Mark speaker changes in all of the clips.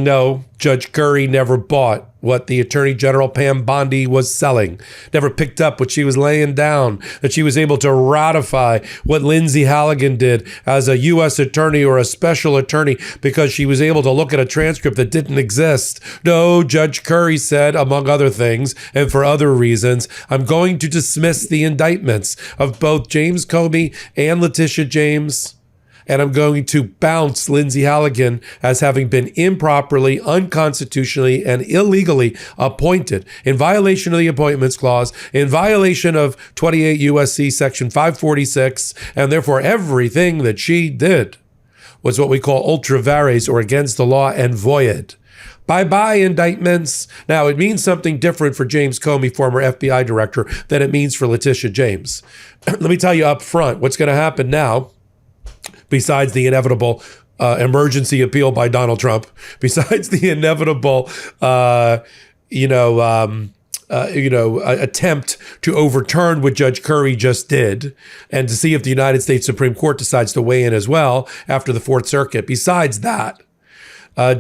Speaker 1: No, Judge Curry never bought what the Attorney General Pam Bondi was selling, never picked up what she was laying down, that she was able to ratify what Lindsay Halligan did as a U.S. attorney or a special attorney because she was able to look at a transcript that didn't exist. No, Judge Curry said, among other things, and for other reasons, I'm going to dismiss the indictments of both James Comey and Letitia James, and I'm going to bounce Lindsay Halligan as having been improperly, unconstitutionally, and illegally appointed in violation of the Appointments Clause, in violation of 28 U.S.C. Section 546, and therefore everything that she did was what we call ultra vires, or against the law and void. Bye-bye indictments. Now, it means something different for James Comey, former FBI director, than it means for Letitia James. Let me tell you up front what's going to happen now. Besides the inevitable emergency appeal by Donald Trump, besides the inevitable, attempt to overturn what Judge Curry just did, and to see if the United States Supreme Court decides to weigh in as well after the Fourth Circuit. Besides that,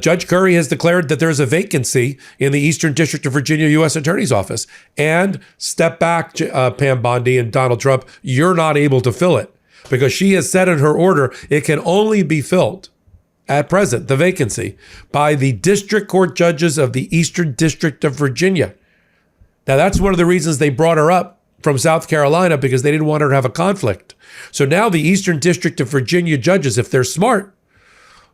Speaker 1: Judge Curry has declared that there's a vacancy in the Eastern District of Virginia U.S. Attorney's Office. And step back, Pam Bondi and Donald Trump, you're not able to fill it. Because she has said in her order, it can only be filled at present, the vacancy, by the district court judges of the Eastern District of Virginia. Now, that's one of the reasons they brought her up from South Carolina, because they didn't want her to have a conflict. So now the Eastern District of Virginia judges, if they're smart,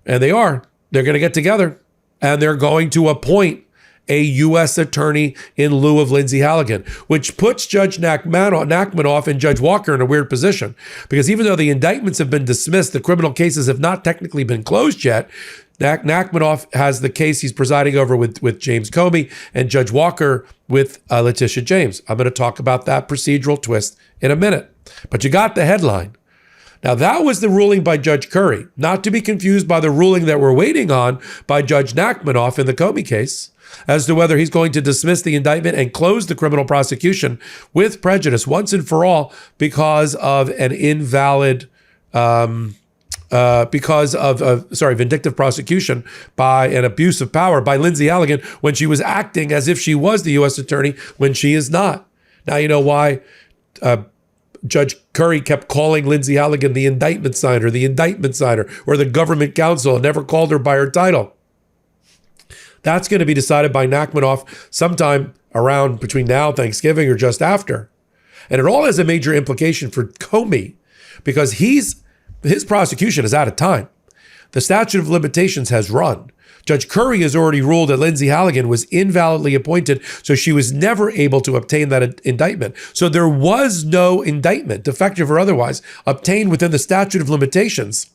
Speaker 1: and they are, they're going to get together and they're going to appoint a U.S. attorney in lieu of Lindsay Halligan, which puts Judge Nachmanoff and Judge Walker in a weird position, because even though the indictments have been dismissed, the criminal cases have not technically been closed yet. Nachmanoff has the case he's presiding over with James Comey, and Judge Walker with Letitia James. I'm going to talk about that procedural twist in a minute, but you got the headline. Now, that was the ruling by Judge Curry, not to be confused by the ruling that we're waiting on by Judge Nachmanoff in the Comey case, as to whether he's going to dismiss the indictment and close the criminal prosecution with prejudice once and for all because of an invalid, vindictive prosecution by an abuse of power by Lindsay Halligan when she was acting as if she was the U.S. attorney when she is not. Now, you know why Judge Curry kept calling Lindsay Halligan the indictment signer, or the government counsel, and never called her by her title. That's going to be decided by Nachmanoff sometime around between now, Thanksgiving, or just after. And it all has a major implication for Comey, because his prosecution is out of time. The statute of limitations has run. Judge Curry has already ruled that Lindsay Halligan was invalidly appointed, so she was never able to obtain that indictment. So there was no indictment, defective or otherwise, obtained within the statute of limitations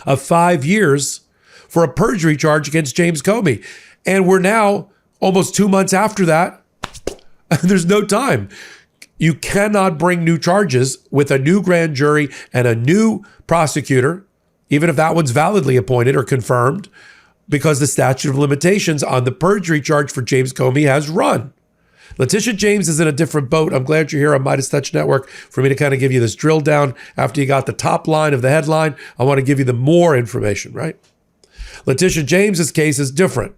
Speaker 1: of 5 years for a perjury charge against James Comey. And we're now almost 2 months after that. There's no time. You cannot bring new charges with a new grand jury and a new prosecutor, even if that one's validly appointed or confirmed, because the statute of limitations on the perjury charge for James Comey has run. Letitia James is in a different boat. I'm glad you're here on MeidasTouch Network for me to kind of give you this drill down. After you got the top line of the headline, I want to give you the more information, right? Letitia James's case is different.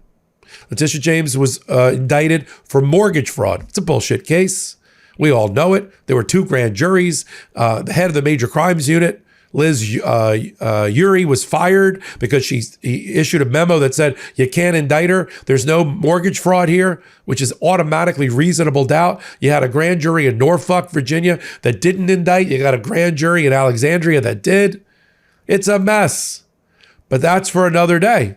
Speaker 1: Letitia James was indicted for mortgage fraud. It's a bullshit case. We all know it. There were 2 grand juries. The head of the Major Crimes Unit, Liz Uri, was fired because he issued a memo that said you can't indict her. There's no mortgage fraud here, which is automatically reasonable doubt. You had a grand jury in Norfolk, Virginia that didn't indict. You got a grand jury in Alexandria that did. It's a mess. But that's for another day,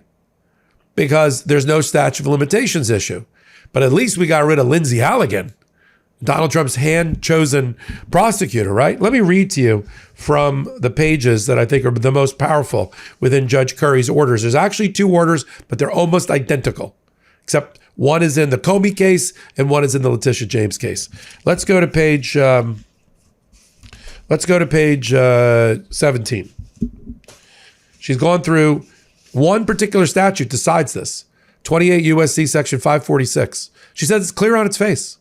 Speaker 1: because there's no statute of limitations issue. But at least we got rid of Lindsay Halligan, Donald Trump's hand-chosen prosecutor, right? Let me read to you from the pages that I think are the most powerful within Judge Curry's orders. There's actually 2 orders, but they're almost identical, except one is in the Comey case and one is in the Letitia James case. Let's go to page 17. She's gone through one particular statute decides this, 28 U.S.C. Section 546. She says it's clear on its face.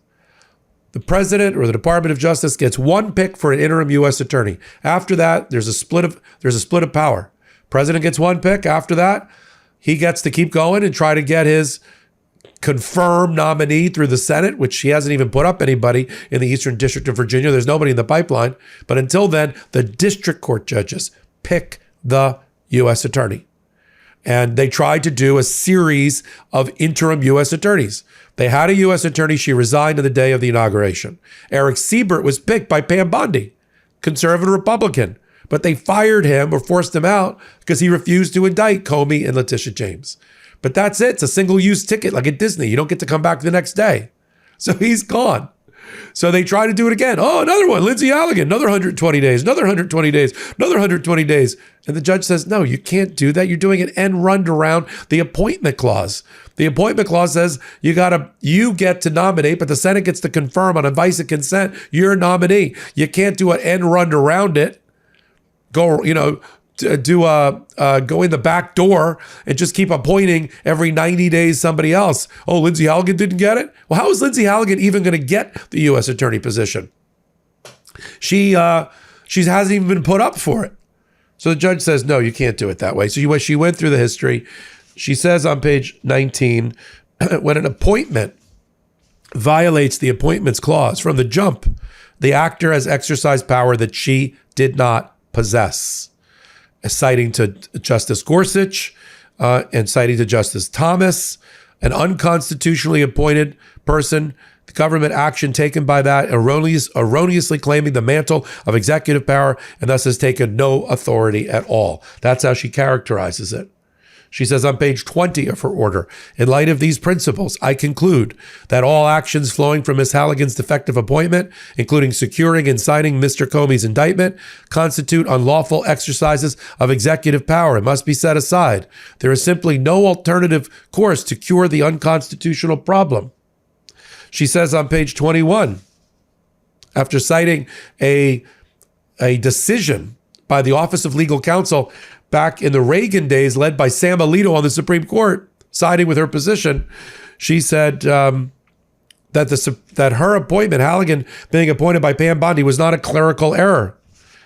Speaker 1: The president or the Department of Justice gets 1 pick for an interim U.S. attorney. After that, there's a split of power. President gets 1 pick. After that, he gets to keep going and try to get his confirmed nominee through the Senate, which he hasn't even put up anybody in the Eastern District of Virginia. There's nobody in the pipeline. But until then, the district court judges pick the U.S. attorney. And they tried to do a series of interim U.S. attorneys. They had a U.S. attorney. She resigned on the day of the inauguration. Eric Siebert was picked by Pam Bondi, conservative Republican. But they fired him or forced him out because he refused to indict Comey and Letitia James. But that's it. It's a single-use ticket like at Disney. You don't get to come back the next day. So he's gone. So they try to do it again. Oh, another one. Lindsey Halligan, another 120 days, another 120 days, another 120 days. And the judge says, no, you can't do that. You're doing an end run around the appointment clause. The appointment clause says you get to nominate, but the Senate gets to confirm on advice and consent you're a nominee. You can't do an end run around it. Go in the back door and just keep appointing every 90 days somebody else. Oh, Lindsey Halligan didn't get it? Well, how is Lindsey Halligan even going to get the U.S. attorney position? She hasn't even been put up for it. So the judge says, no, you can't do it that way. So she went through the history. She says on page 19, when an appointment violates the appointments clause from the jump, the actor has exercised power that she did not possess. Citing to Justice Gorsuch and citing to Justice Thomas, an unconstitutionally appointed person, the government action taken by that erroneously claiming the mantle of executive power and thus has taken no authority at all. That's how she characterizes it. She says on page 20 of her order, in light of these principles, I conclude that all actions flowing from Ms. Halligan's defective appointment, including securing and signing Mr. Comey's indictment, constitute unlawful exercises of executive power and must be set aside. There is simply no alternative course to cure the unconstitutional problem. She says on page 21, after citing a decision by the Office of Legal Counsel back in the Reagan days, led by Sam Alito on the Supreme Court, siding with her position, she said that her appointment, Halligan being appointed by Pam Bondi, was not a clerical error,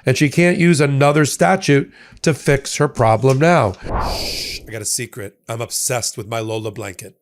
Speaker 1: and she can't use another statute to fix her problem now. Shh, I got a secret. I'm obsessed with my Lola blanket.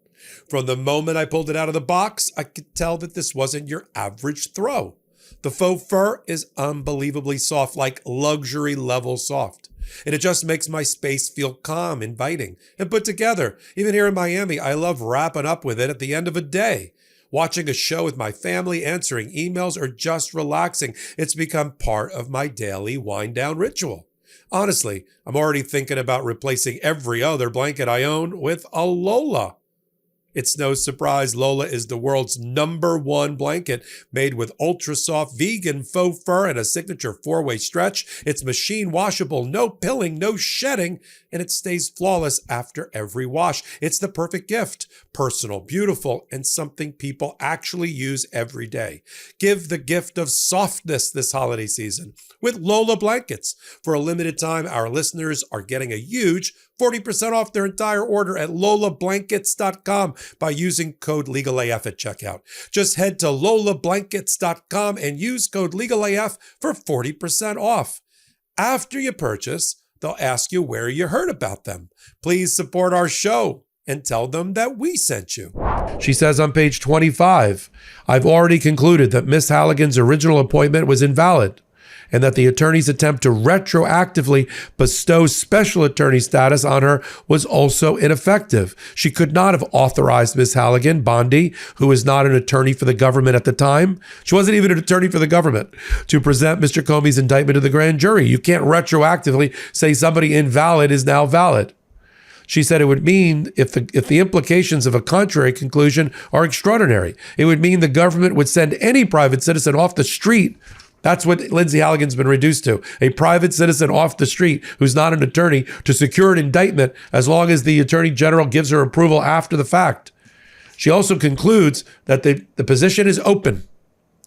Speaker 1: From the moment I pulled it out of the box, I could tell that this wasn't your average throw. The faux fur is unbelievably soft, like luxury level soft. And it just makes my space feel calm, inviting, and put together. Even here in Miami, I love wrapping up with it at the end of a day. Watching a show with my family, answering emails, or just relaxing. It's become part of my daily wind-down ritual. Honestly, I'm already thinking about replacing every other blanket I own with a Lola. It's no surprise Lola is the world's #1 blanket, made with ultra-soft vegan faux fur and a signature 4-way stretch. It's machine washable, no pilling, no shedding, and it stays flawless after every wash. It's the perfect gift, personal, beautiful, and something people actually use every day. Give the gift of softness this holiday season with Lola blankets. For a limited time, our listeners are getting a huge 40% off their entire order at lolablankets.com by using code LegalAF at checkout. Just head to lolablankets.com and use code LegalAF for 40% off. After you purchase, they'll ask you where you heard about them. Please support our show and tell them that we sent you. She says on page 25, I've already concluded that Miss Halligan's original appointment was invalid, and that the attorney's attempt to retroactively bestow special attorney status on her was also ineffective. She could not have authorized Ms. Halligan, Bondi, who was not an attorney for the government at the time. She wasn't even an attorney for the government, to present Mr. Comey's indictment to the grand jury. You can't retroactively say somebody invalid is now valid. She said it would mean, if the implications of a contrary conclusion are extraordinary, it would mean the government would send any private citizen off the street. That's what Lindsey Halligan's been reduced to, a private citizen off the street who's not an attorney to secure an indictment as long as the attorney general gives her approval after the fact. She also concludes that the position is open.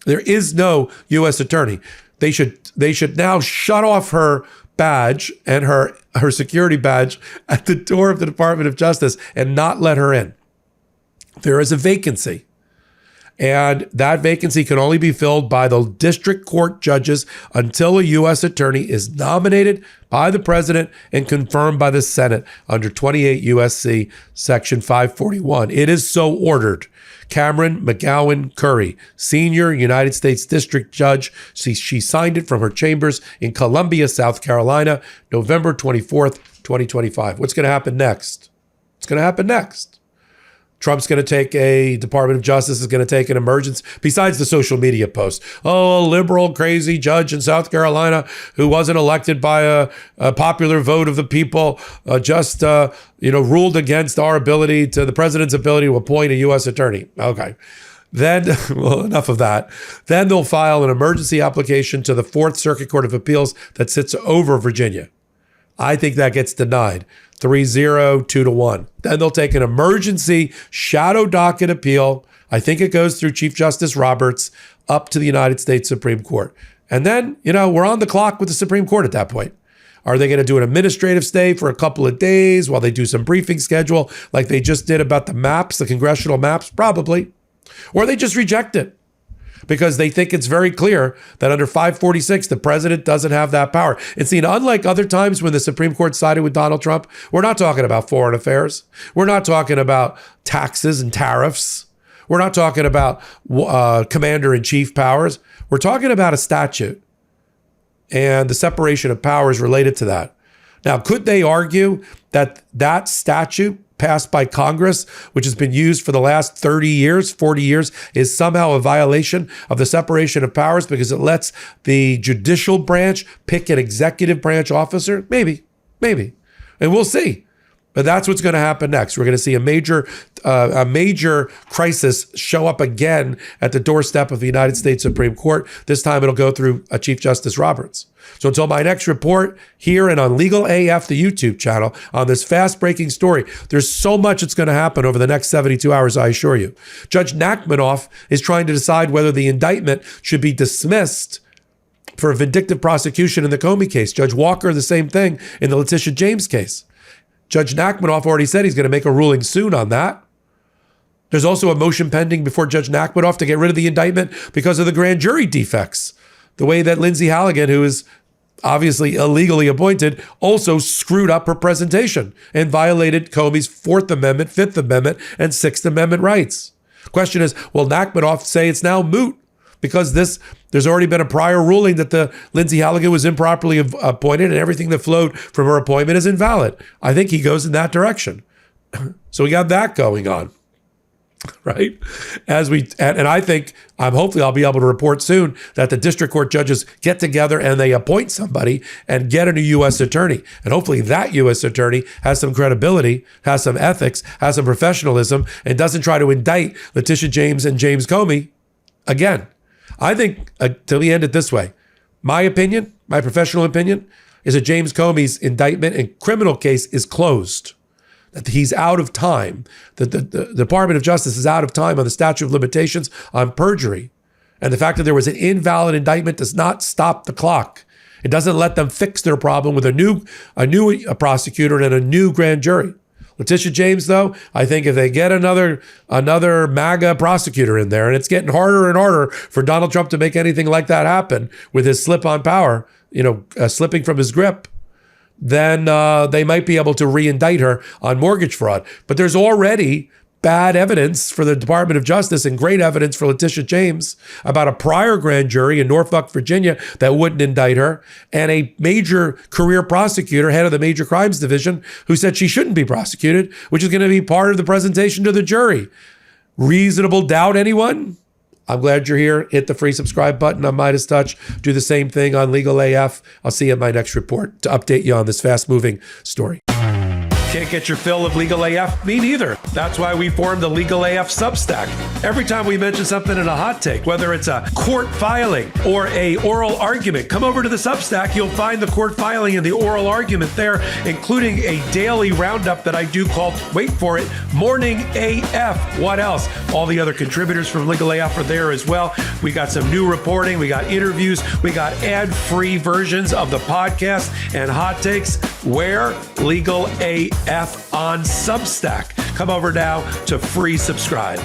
Speaker 1: There is no U.S. attorney. They should now shut off her badge and her security badge at the door of the Department of Justice and not let her in. There is a vacancy. And that vacancy can only be filled by the district court judges until a U.S. attorney is nominated by the president and confirmed by the Senate under 28 U.S.C. Section 541. It is so ordered. Cameron McGowan Curry, senior United States District Judge. She signed it from her chambers in Columbia, South Carolina, November 24th, 2025. What's going to happen next? What's going to happen next? Trump's going to take Department of Justice is going to take an emergency, besides the social media post. Oh, a liberal, crazy judge in South Carolina who wasn't elected by a popular vote of the people, ruled against the president's ability to appoint a U.S. attorney. Okay. Then, well, enough of that. Then they'll file an emergency application to the Fourth Circuit Court of Appeals that sits over Virginia. I think that gets denied. 3-0, 2-1. Then they'll take an emergency shadow docket appeal. I think it goes through Chief Justice Roberts up to the United States Supreme Court. And then, we're on the clock with the Supreme Court at that point. Are they going to do an administrative stay for a couple of days while they do some briefing schedule like they just did about the maps, the congressional maps? Probably. Or they just reject it, because they think it's very clear that under 546, the president doesn't have that power. And see, unlike other times when the Supreme Court sided with Donald Trump, we're not talking about foreign affairs. We're not talking about taxes and tariffs. We're not talking about commander-in-chief powers. We're talking about a statute and the separation of powers related to that. Now, could they argue that that statute passed by Congress, which has been used for the last 30 years, 40 years, is somehow a violation of the separation of powers because it lets the judicial branch pick an executive branch officer? Maybe. And we'll see. But that's what's going to happen next. We're going to see a major crisis show up again at the doorstep of the United States Supreme Court. This time it'll go through Chief Justice Roberts. So until my next report here and on Legal AF, the YouTube channel, on this fast-breaking story, there's so much that's going to happen over the next 72 hours, I assure you. Judge Nachmanoff is trying to decide whether the indictment should be dismissed for a vindictive prosecution in the Comey case. Judge Walker, the same thing in the Letitia James case. Judge Nachmanoff already said he's going to make a ruling soon on that. There's also a motion pending before Judge Nachmanoff to get rid of the indictment because of the grand jury defects. The way that Lindsay Halligan, who is obviously illegally appointed, also screwed up her presentation and violated Comey's Fourth Amendment, Fifth Amendment, and Sixth Amendment rights. Question is, will Nachmanoff say it's now moot because there's already been a prior ruling that the Lindsay Halligan was improperly appointed and everything that flowed from her appointment is invalid? I think he goes in that direction. So we got that going on, right? And I think hopefully I'll be able to report soon that the district court judges get together and they appoint somebody and get a new U.S. attorney. And hopefully that U.S. attorney has some credibility, has some ethics, has some professionalism, and doesn't try to indict Letitia James and James Comey again. I think, till we end it this way, my opinion, my professional opinion, is that James Comey's indictment and criminal case is closed. That he's out of time. That the Department of Justice is out of time on the statute of limitations on perjury. And the fact that there was an invalid indictment does not stop the clock. It doesn't let them fix their problem with a new prosecutor and a new grand jury. Letitia James, though, I think if they get another MAGA prosecutor in there, and it's getting harder and harder for Donald Trump to make anything like that happen with his slip on power, slipping from his grip, then they might be able to re-indict her on mortgage fraud. But there's already bad evidence for the Department of Justice and great evidence for Letitia James about a prior grand jury in Norfolk, Virginia that wouldn't indict her, and a major career prosecutor, head of the Major Crimes Division, who said she shouldn't be prosecuted, which is going to be part of the presentation to the jury. Reasonable doubt, anyone? I'm glad you're here. Hit the free subscribe button on MeidasTouch. Do the same thing on Legal AF. I'll see you in my next report to update you on this fast-moving story. Can't get your fill of Legal AF? Me neither. That's why we formed the Legal AF Substack. Every time we mention something in a hot take, whether it's a court filing or a oral argument, come over to the Substack. You'll find the court filing and the oral argument there, including a daily roundup that I do called, wait for it, Morning AF. What else? All the other contributors from Legal AF are there as well. We got some new reporting. We got interviews. We got ad-free versions of the podcast and hot takes. Where? Legal AF on Substack. Come over now to free subscribe.